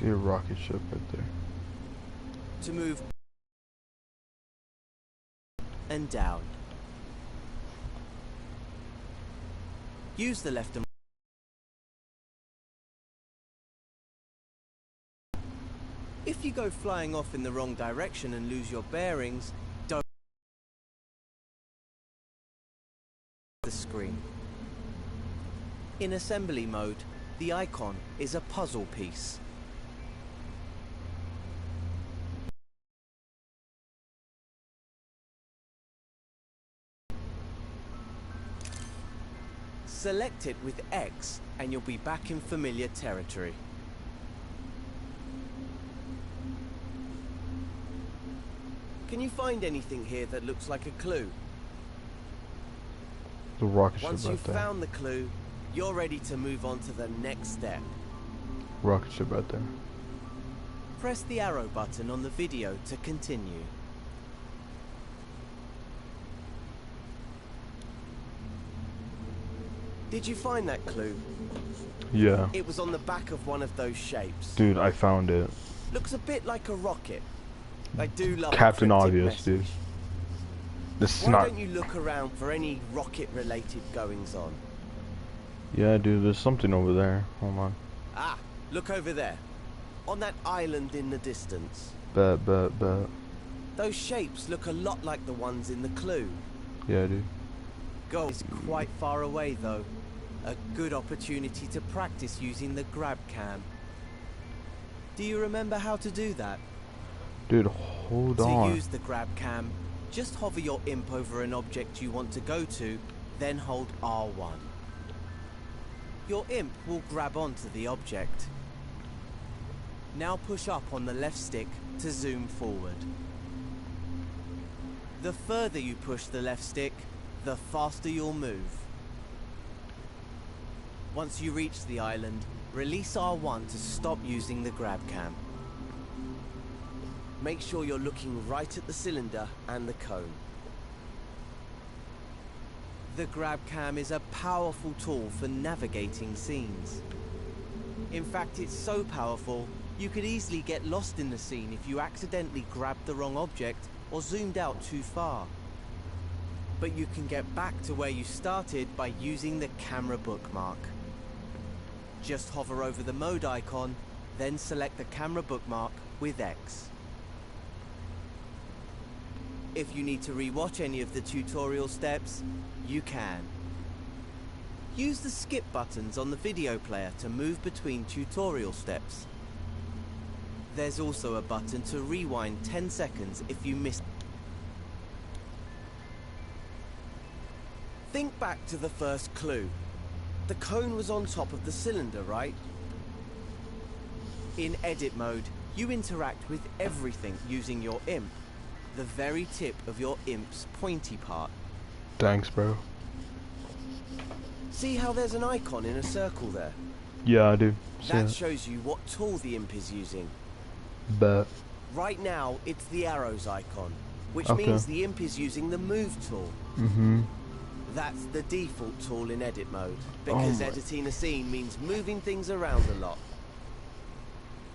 See a rocket ship right there. To move and down. Use the left and if you go flying off in the wrong direction and lose your bearings, don't the screen. In assembly mode, the icon is a puzzle piece. Select it with X and you'll be back in familiar territory. Can you find anything here that looks like a clue? The rocket ship Once right you've there. found the clue, you're ready to move on to the next step. Rocket ship right there. Press the arrow button on the video to continue. Did you find that clue? Yeah. It was on the back of one of those shapes. Dude, I found it. Looks a bit like a rocket. I do love Captain a cryptic Obvious, message. dude. This is Why not. don't you look around for any rocket-related goings-on? Yeah, dude, there's something over there. Hold on. Ah, look over there. On that island in the distance. Bet. Those shapes look a lot like the ones in the clue. Yeah, dude. Go is quite far away though. A good opportunity to practice using the grab cam. Do you remember how to do that? Dude, hold on. To use the grab cam, just hover your imp over an object you want to go to, then hold R1. Your imp will grab onto the object. Now push up on the left stick to zoom forward. The further you push the left stick, the faster you'll move. Once you reach the island, release R1 to stop using the grab cam. Make sure you're looking right at the cylinder and the cone. The grab cam is a powerful tool for navigating scenes. In fact, it's so powerful, you could easily get lost in the scene if you accidentally grabbed the wrong object or zoomed out too far. But you can get back to where you started by using the camera bookmark. Just hover over the mode icon, then select the camera bookmark with X. If you need to re-watch any of the tutorial steps, you can. Use the skip buttons on the video player to move between tutorial steps. There's also a button to rewind 10 seconds if you missed. Think back to the first clue. The cone was on top of the cylinder, right? In edit mode, you interact with everything using your imp, the very tip of your imp's pointy part. Thanks, bro. See how there's an icon in a circle there? Yeah, I do. See That it. shows you what tool the imp is using. Bet. Right now, it's the arrows icon, which Okay. means the imp is using the move tool. Mm-hmm. That's the default tool in edit mode, because my- editing a scene means moving things around a lot.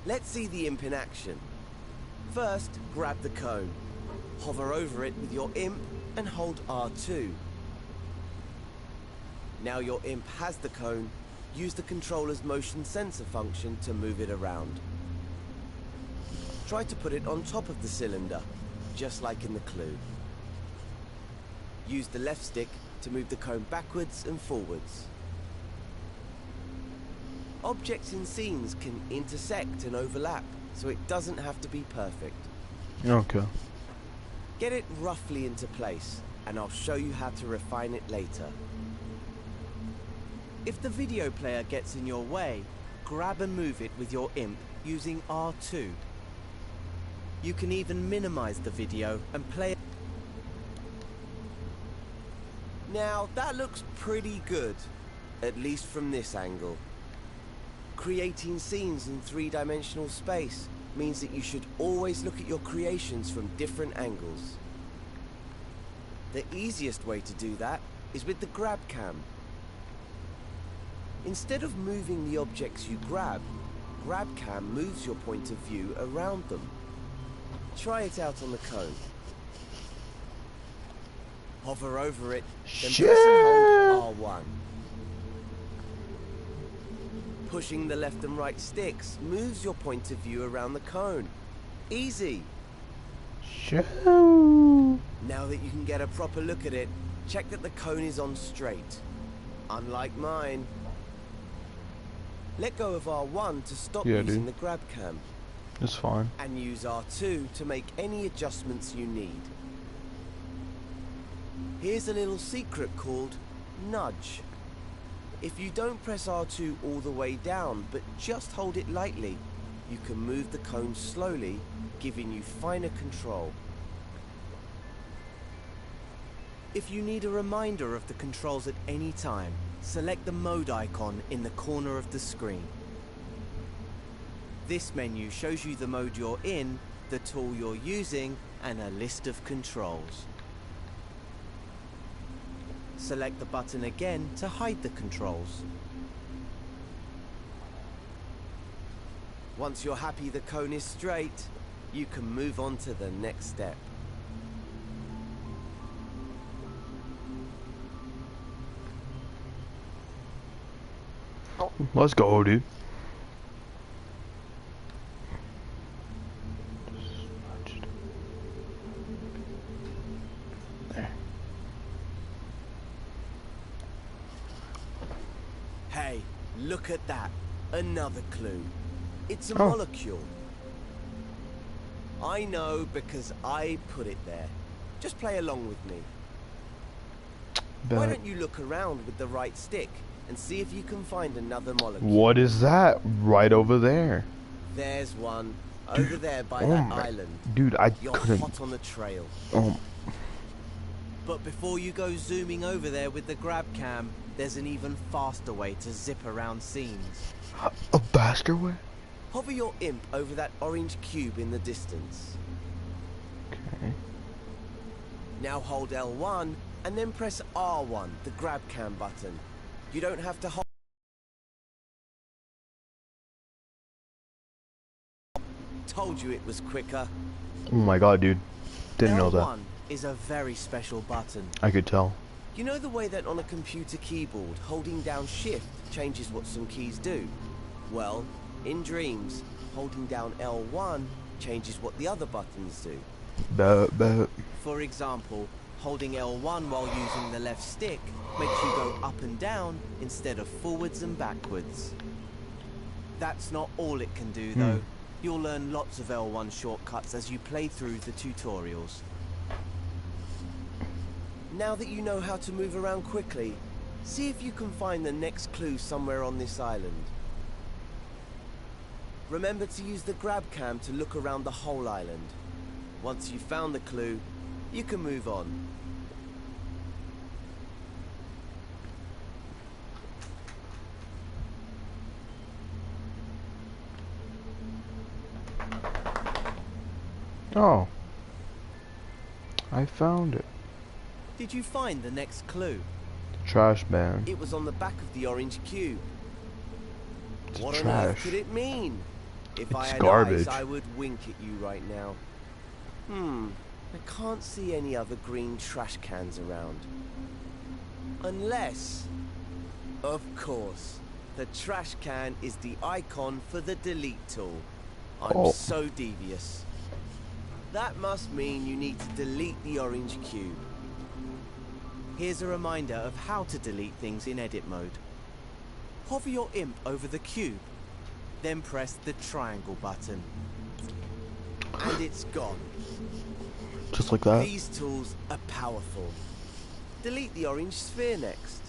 Let's see the imp in action. First, grab the cone. Hover over it with your imp and hold R2. Now your imp has the cone, use the controller's motion sensor function to move it around. Try to put it on top of the cylinder, just like in the clue. Use the left stick to move the cone backwards and forwards. Objects in scenes can intersect and overlap, so it doesn't have to be perfect. Okay. Get it roughly into place, and I'll show you how to refine it later. If the video player gets in your way, grab and move it with your imp using R2. You can even minimize the video and play it. Now, that looks pretty good, at least from this angle. Creating scenes in three-dimensional space means that you should always look at your creations from different angles. The easiest way to do that is with the grab cam. Instead of moving the objects you grab, grab cam moves your point of view around them. Try it out on the cone. Hover over it, then press and hold R1. Pushing the left and right sticks moves your point of view around the cone. Easy. Now that you can get a proper look at it, check that the cone is on straight. Unlike mine. Let go of R1 to stop using the grab cam. It's fine. And use R2 to make any adjustments you need. Here's a little secret called nudge. If you don't press R2 all the way down, but just hold it lightly, you can move the cone slowly, giving you finer control. If you need a reminder of the controls at any time, select the mode icon in the corner of the screen. This menu shows you the mode you're in, the tool you're using, and a list of controls. Select the button again to hide the controls. Once you're happy the cone is straight, you can move on to the next step. Let's go, dude. There. Hey, look at that. Another clue. It's a molecule. I know because I put it there. Just play along with me. Why don't you look around with the right stick and see if you can find another molecule? What is that? Right over there. There's one. Over there by that island. Dude, You're hot on the trail. But before you go zooming over there with the grab cam, there's an even faster way to zip around scenes. A faster way? Hover your imp over that orange cube in the distance. Okay. Now hold L1 and then press R1, the grab cam button. You don't have to hold. Told you it was quicker. Oh my god, dude. Didn't know that. L1 is a very special button. I could tell. You know the way that on a computer keyboard, holding down shift changes what some keys do? Well, in Dreams, holding down L1 changes what the other buttons do. For example, holding L1 while using the left stick makes you go up and down instead of forwards and backwards. That's not all it can do though. You'll learn lots of L1 shortcuts as you play through the tutorials. Now that you know how to move around quickly, see if you can find the next clue somewhere on this island. Remember to use the grab cam to look around the whole island. Once you've found the clue, you can move on. Oh. I found it. Did you find the next clue? Trash man. It was on the back of the orange cube. It's What on trash. earth could it mean? If I It's had garbage. eyes, I would wink at you right now. I can't see any other green trash cans around. Unless, of course, the trash can is the icon for the delete tool. I'm so devious. That must mean you need to delete the orange cube. Here's a reminder of how to delete things in edit mode. Hover your imp over the cube, then press the triangle button. And it's gone. Just like that. These tools are powerful. Delete the orange sphere next.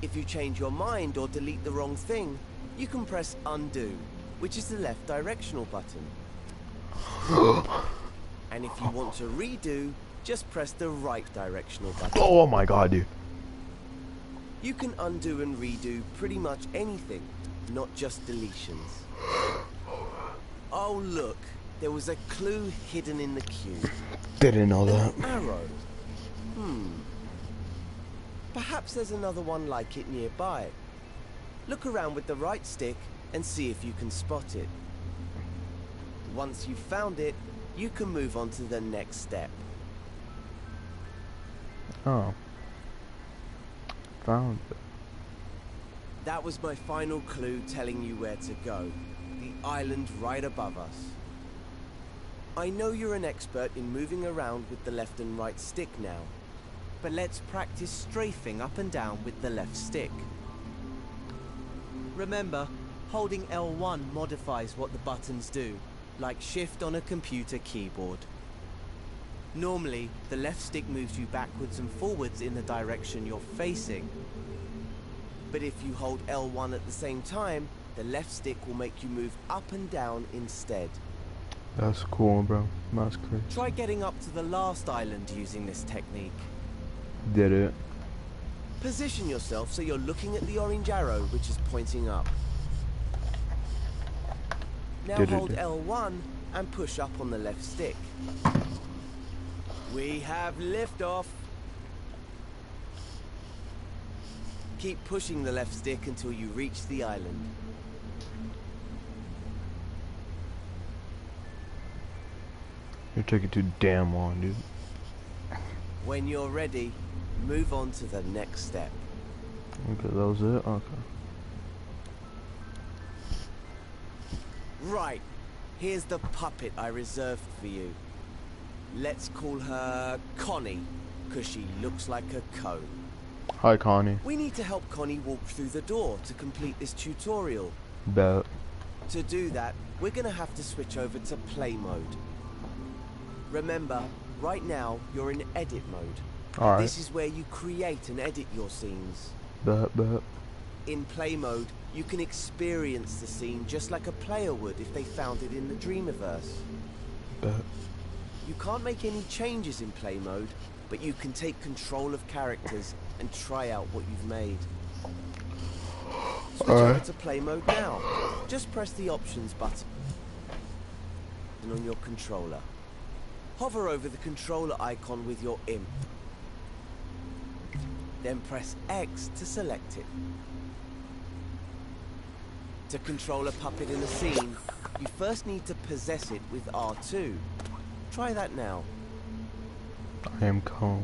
If you change your mind or delete the wrong thing, you can press undo, which is the left directional button. And if you want to redo, just press the right directional button. Oh my god, dude. You can undo and redo pretty much anything, not just deletions. Oh look, there was a clue hidden in the cube. Didn't know that. An arrow. Perhaps there's another one like it nearby. Look around with the right stick and see if you can spot it. Once you've found it, you can move on to the next step. Oh. Found it. That was my final clue telling you where to go. The island right above us. I know you're an expert in moving around with the left and right stick now, but let's practice strafing up and down with the left stick. Remember, holding L1 modifies what the buttons do, like shift on a computer keyboard. Normally, the left stick moves you backwards and forwards in the direction you're facing. But if you hold L1 at the same time, the left stick will make you move up and down instead. That's cool, bro. That's crazy. Try getting up to the last island using this technique. Did it. Position yourself so you're looking at the orange arrow which is pointing up. Now hold L1 and push up on the left stick. We have liftoff. Keep pushing the left stick until you reach the island. You're taking too damn long, dude. When you're ready, move on to the next step. Okay, that was it? Okay. Right, here's the puppet I reserved for you. Let's call her Connie, because she looks like a cone. Hi, Connie. We need to help Connie walk through the door to complete this tutorial. Bet. To do that, we're going to have to switch over to play mode. Remember, right now, you're in edit mode. Alright. This is where you create and edit your scenes. Bet. In play mode, you can experience the scene just like a player would if they found it in the Dreamiverse. Bet. You can't make any changes in play mode, but you can take control of characters and try out what you've made. Switch over to play mode now. Just press the options button on your controller. Hover over the controller icon with your imp. Then press X to select it. To control a puppet in a scene, you first need to possess it with R2. Try that now. I am calm.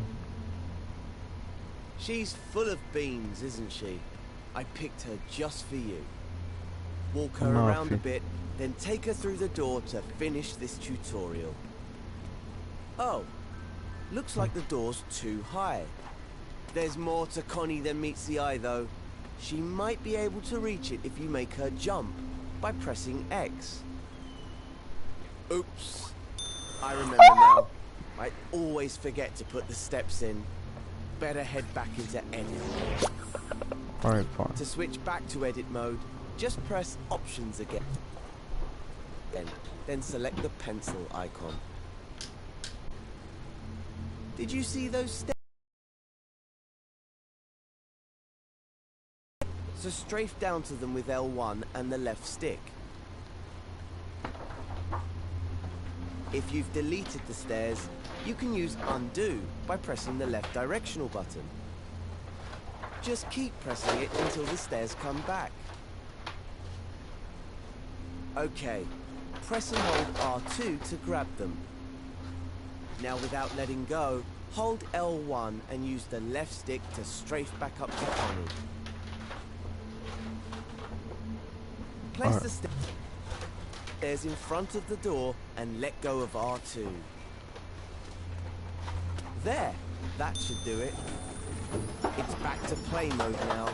She's full of beans, isn't she? I picked her just for you. Walk her around a bit, then take her through the door to finish this tutorial. Oh, looks like the door's too high. There's more to Connie than meets the eye, though. She might be able to reach it if you make her jump by pressing X. Oops. I remember now. I always forget to put the steps in. Better head back into edit mode. Alright, fine. To switch back to edit mode, just press options again. Then select the pencil icon. Did you see those steps? So strafe down to them with L1 and the left stick. If you've deleted the stairs, you can use undo by pressing the left directional button. Just keep pressing it until the stairs come back. Okay, press and hold R2 to grab them. Now without letting go, hold L1 and use the left stick to strafe back up to Connie. Place the stairs in front of the door and let go of R2. There, that should do it. It's back to play mode now.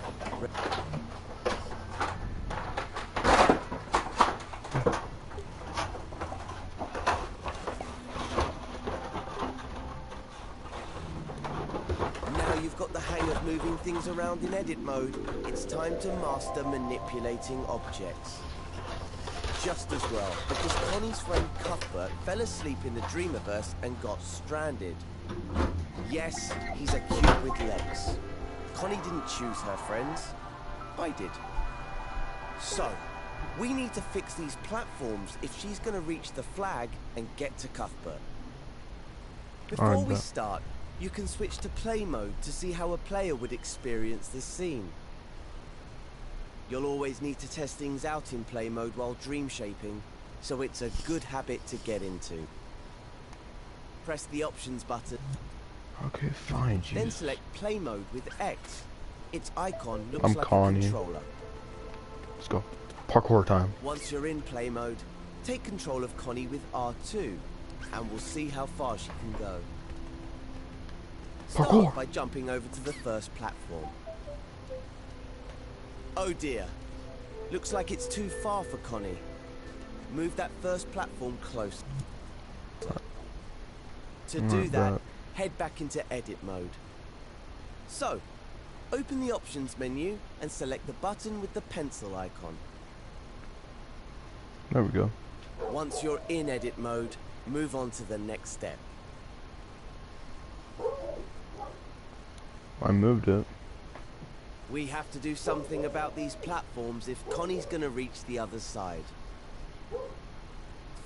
Now you've got the hang of moving things around in edit mode, it's time to master manipulating objects. Just as well, because Connie's friend Cuthbert fell asleep in the Dreamiverse and got stranded. Yes, he's a cube with legs. Connie didn't choose her friends. I did. So, we need to fix these platforms if she's going to reach the flag and get to Cuthbert. Before we start, you can switch to play mode to see how a player would experience this scene. You'll always need to test things out in play mode while dream shaping, so it's a good habit to get into. Press the options button. Okay, fine, jeez. Then select play mode with X. Its icon looks I'm like calling a you. controller. Let's go. Parkour time. Once you're in play mode, take control of Connie with R2, and we'll see how far she can go. Start Parkour. by jumping over to the first platform. Oh dear. Looks like it's too far for Connie. Move that first platform close. To do that, head back into edit mode. So, open the options menu and select the button with the pencil icon. There we go. Once you're in edit mode, move on to the next step. I moved it. We have to do something about these platforms if Connie's gonna reach the other side.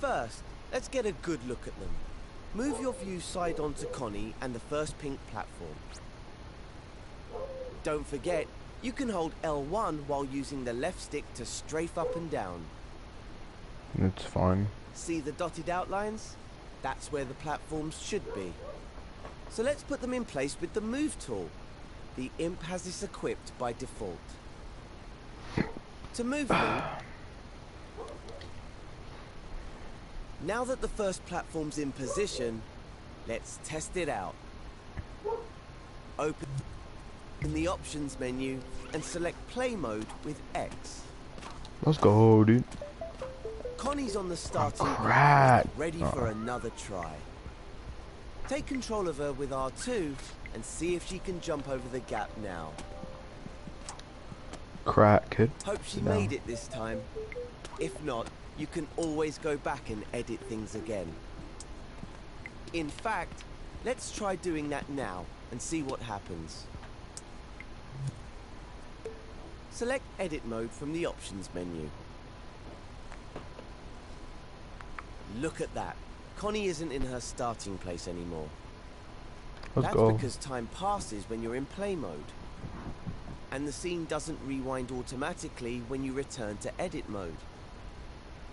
First, let's get a good look at them. Move your view side on to Connie and the first pink platform. Don't forget, you can hold L1 while using the left stick to strafe up and down. It's fine. See the dotted outlines? That's where the platforms should be. So let's put them in place with the move tool. The imp has this equipped by default. To move them, now that the first platform's in position, let's test it out. Open the options menu and select play mode with X. Let's go, dude. Connie's on the starting crap. block, ready for another try. Take control of her with R2 and see if she can jump over the gap now. Crack, kid. Hope she made it this time. If not, you can always go back and edit things again. In fact, let's try doing that now and see what happens. Select edit mode from the options menu. Look at that. Connie isn't in her starting place anymore. Let's go. That's because time passes when you're in play mode. And the scene doesn't rewind automatically when you return to edit mode.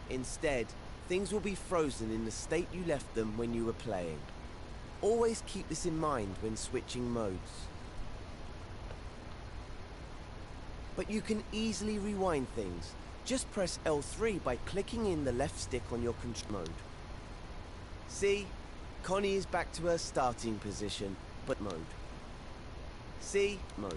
Instead, things will be frozen in the state you left them when you were playing. Always keep this in mind when switching modes. But you can easily rewind things. Just press L3 by clicking in the left stick on your control mode. See? Connie is back to her starting position, but mode. See? Mode.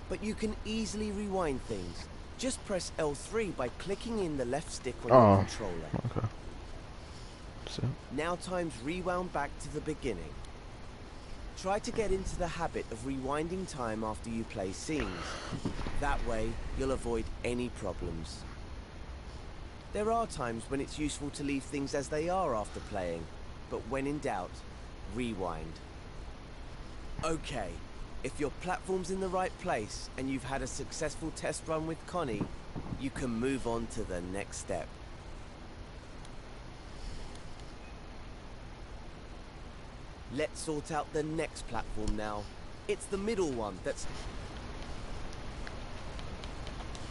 But you can easily rewind things. Just press L3 by clicking in the left stick on your controller. Okay. So. Now time's rewound back to the beginning. Try to get into the habit of rewinding time after you play scenes. That way, you'll avoid any problems. There are times when it's useful to leave things as they are after playing, but when in doubt, rewind. Okay, if your platform's in the right place and you've had a successful test run with Connie, you can move on to the next step. Let's sort out the next platform now. It's the middle one that's...